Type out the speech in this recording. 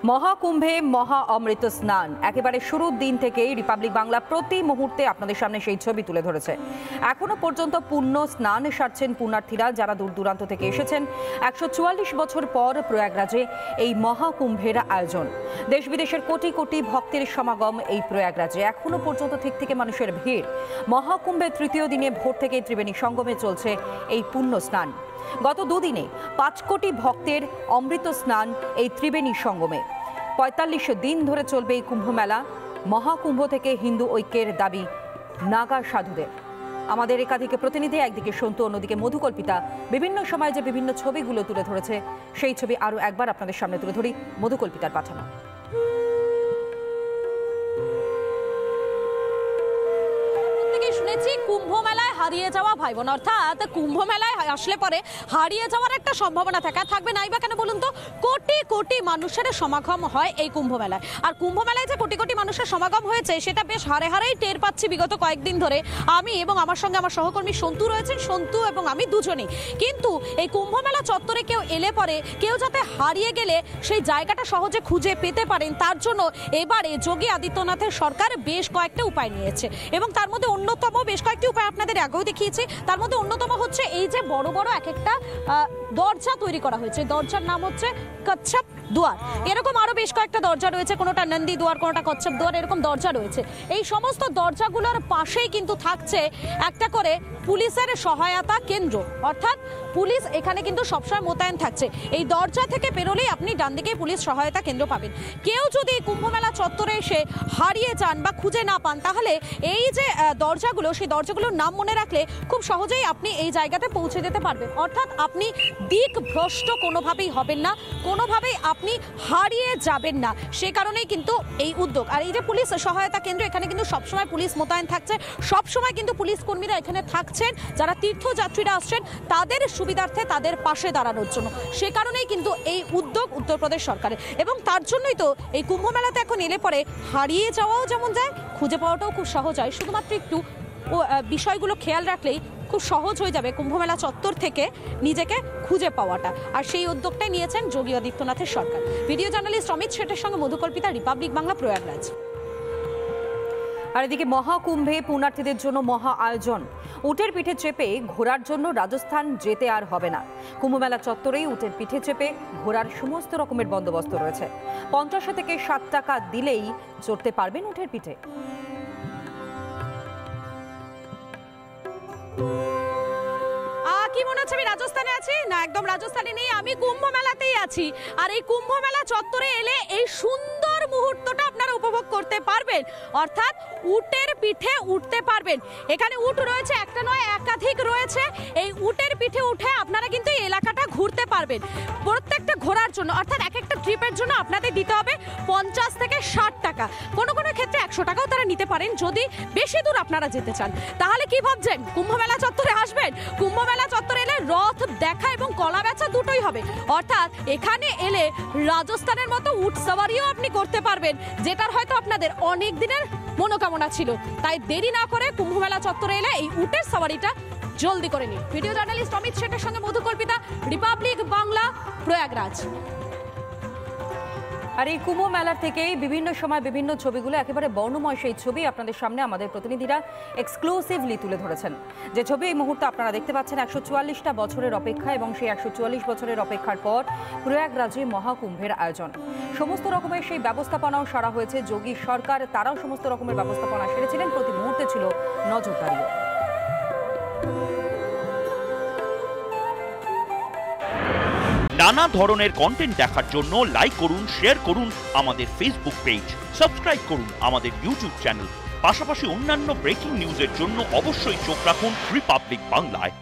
মহাকুম্ভে মহা অমৃত স্নান একেবারে শুরুর দিন থেকেই রিপাবলিক বাংলা প্রতি মুহূর্তে আপনাদের সামনে সেই ছবি তুলে ধরেছে। এখনো পর্যন্ত পুণ্য স্নান সারছেন পুণ্যার্থীরা, যারা দূর দূরান্ত থেকে এসেছেন। 144 বছর পর প্রয়াগরাজে এই মহাকুম্ভের আয়োজন। দেশ বিদেশের কোটি কোটি ভক্তের সমাগম এই প্রয়াগরাজে। এখনো পর্যন্ত থেকে মানুষের ভিড়। মহাকুম্ভের তৃতীয় দিনে ভোর থেকে ত্রিবেণী সঙ্গমে চলছে এই পুণ্য স্নান। গত দুদিনে 5 কোটি ভক্তের অমৃত স্নান এই ত্রিবেণী সঙ্গমে। 45 দিন ধরে চলবে এই কুম্ভ মেলা। মহাকুম্ভ থেকে হিন্দু ঐক্যের দাবি নাগা সাধুদের। আমাদের একাধিক প্রতিনিধি, একদিকে সন্তু, অন্যদিকে মধুকল্পিতা, বিভিন্ন সময় যে বিভিন্ন ছবিগুলো তুলে ধরেছে, সেই ছবি আরো একবার আপনাদের সামনে তুলে ধরি। মধুকল্পিতার পাঠানো। শুনেছি কুম্ভ মেলায় হারিয়ে যাওয়া ভাই বোন, অর্থাৎ কুম্ভ মেলায় আসলে পরে হারিয়ে যাওয়ার একটা সম্ভাবনা থাকবে নাই বা কেন বলুন তো? কোটি কোটি মানুষের সমাগম হয় এই কুম্ভ মেলায়। আর কুম্ভ মেলায় যে কোটি কোটি মানুষের সমাগম হয়েছে সেটা বেশ হারে হারেই টের পাচ্ছি বিগত কয়েকদিন ধরে। আমি এবং আমার সঙ্গে আমার সহকর্মী সন্তু রয়েছেন, সন্তু এবং আমি দুজনেই। কিন্তু এই কুম্ভ মেলা চত্বরে কেউ এলে পরে কেউ যাতে হারিয়ে গেলে সেই জায়গাটা সহজে খুঁজে পেতে পারেন, তার জন্য এবারে যোগী আদিত্যনাথের সরকার বেশ কয়েকটা উপায় নিয়েছে। এবং তার মধ্যে অন্যতম বেশ কয়েকটি উপায় আপনাদের আগেও দেখিয়েছি। তার মধ্যে অন্যতম হচ্ছে এই যে বড় বড় এক একটা দরজা তৈরি করা হয়েছে। দরজার নাম হচ্ছে কচ্ছপ দুয়ার। এরকম আরো বেশ কয়েকটা দরজা রয়েছে, কোনোটা নন্দী দুয়ার, কোনোটা কচ্ছপ দুয়ার, এরকম দরজা রয়েছে। এই সমস্ত দরজাগুলোর পাশেই কিন্তু থাকছে একটা করে পুলিশের সহায়তা কেন্দ্র, অর্থাৎ পুলিশ এখানে কিন্তু সবসময় মোতায়েন থাকছে। এই দরজা থেকে বেরোলেই আপনি ডান দিকে পুলিশ সহায়তা কেন্দ্র পাবেন। কেউ যদি কুম্ভ মেলা চত্বরে এসে হারিয়ে যান বা খুঁজে না পান, তাহলে এই যে দরজাগুলো, সেই দরজাগুলোর নাম মনে রাখলে খুব সহজেই আপনি এই জায়গাতে পৌঁছে যেতে পারবেন। অর্থাৎ আপনি দিক ভ্রষ্ট কোনোভাবেই হবেন না, কোনোভাবেই আপনি হারিয়ে যাবেন না। সে কারণেই কিন্তু এই উদ্যোগ। আর এই যে পুলিশ সহায়তা কেন্দ্র, এখানে কিন্তু সবসময় পুলিশ মোতায়েন থাকছে, সবসময় কিন্তু পুলিশ কর্মীরা এখানে থাকছেন যারা তীর্থযাত্রীরা আসছেন তাদের সুবিধার্থে, তাদের পাশে দাঁড়ানোর জন্য। সে কারণেই কিন্তু এই উদ্যোগ উত্তরপ্রদেশ সরকারের। এবং তার জন্যই তো এই কুম্ভ মেলাতে এখন এলে পরে হারিয়ে যাওয়াও যেমন যায়, খুঁজে পাওয়াটাও খুব সহজ হয়। শুধুমাত্র একটু বিষয়গুলো খেয়াল রাখলেই খুব সহজ হয়ে যাবে কুম্ভমেলা চত্বর থেকে নিজেকে খুঁজে পাওয়াটা। আর সেই উদ্যোগটাই নিয়েছেন যোগী আদিত্যনাথের সরকার। ভিডিও জার্নালিস্ট অমিত শেঠের সঙ্গে মধুকল্পিতা, রিপাবলিক বাংলা, প্রয়াগরাজ। আর এদিকে মহাকুম্ভে পুণ্যার্থীদের জন্য মহা আয়োজন। উটের পিঠে চেপে ঘোরার জন্য রাজস্থান যেতে আর হবে না। কুম্ভমেলা চত্বরেই উটের পিঠে চেপে ঘোরার সমস্ত রকমের বন্দোবস্ত রয়েছে। 50 থেকে 60 টাকা দিলেই চড়তে পারবেন উটের পিঠে। কি মনে হচ্ছে আমি রাজস্থানে আছি? না, একদম রাজস্থানে নেই, আমি কুম্ভ মেলাতেই আছি। আর এই কুম্ভ মেলা চত্বরে এলে এই সুন্দর মুহূর্তটা আপনারা উপভোগ করতে পারবেন, অর্থাৎ উটের পিঠে উঠতে পারবেন। এখানে উট রয়েছে, একটা নয় একাধিক রয়েছে। এই উটের পিঠে উঠে আপনারা কিন্তু এই এলাকাটা ঘুরতে পারবেন। প্রত্যেকটা ঘোরার জন্য, অর্থাৎ এক একটা ট্রিপের জন্য আপনাদের দিতে হবে 50 থেকে 60 টাকা। কোনো কোনো ক্ষেত্রে 100 টাকাও তারা নিতে পারেন যদি বেশি দূর আপনারা যেতে চান। তাহলে কি ভাবছেন, কুম্ভ মেলা চত্বরে আসবেন? কুম্ভ মেলা চত্বরে এলে রথ দেখা এবং কলা বেচা দুটোই হবে। অর্থাৎ এখানে এলে রাজস্থানের মতো উট সাওয়ারিও আপনি করতে পারবেন, যেটার হয়তো আপনাদের অনেক দিনের মনোকামনা ছিল। তাই দেরি না করে কুম্ভ মেলা চত্বরে এলে এই উটের সাওয়ারিটা জলদি করে নিন। ভিডিও জার্নালিস্ট অমিত শেঠের সঙ্গে মধুকল্পিতা, রিপাবলিক বাংলা, প্রয়াগরাজ। আর এই কুম্ভ মেলার থেকেই বিভিন্ন সময় বিভিন্ন ছবিগুলো, একেবারে বর্ণময় সেই ছবি আপনাদের সামনে আমাদের প্রতিনিধিরা এক্সক্লুসিভলি তুলে ধরেছেন। যে ছবি এই মুহূর্তে আপনারা দেখতে পাচ্ছেন, 144টা বছরের অপেক্ষা এবং সেই 144 বছরের অপেক্ষার পর প্রয়াগরাজে মহাকুম্ভের আয়োজন। সমস্ত রকমের সেই ব্যবস্থাপনাও সারা হয়েছে। যোগী সরকার তারাও সমস্ত রকমের ব্যবস্থাপনা সেরেছিলেন। প্রতি মুহূর্তে ছিল নজরদারিও। নানা ধরনের কন্টেন্ট দেখার জন্য লাইক করুন, শেয়ার করুন আমাদের ফেসবুক পেজ, সাবস্ক্রাইব করুন আমাদের ইউটিউব চ্যানেল। পাশাপাশি অন্যান্য ব্রেকিং নিউজের জন্য অবশ্যই চোখ রাখুন রিপাবলিক বাংলায়।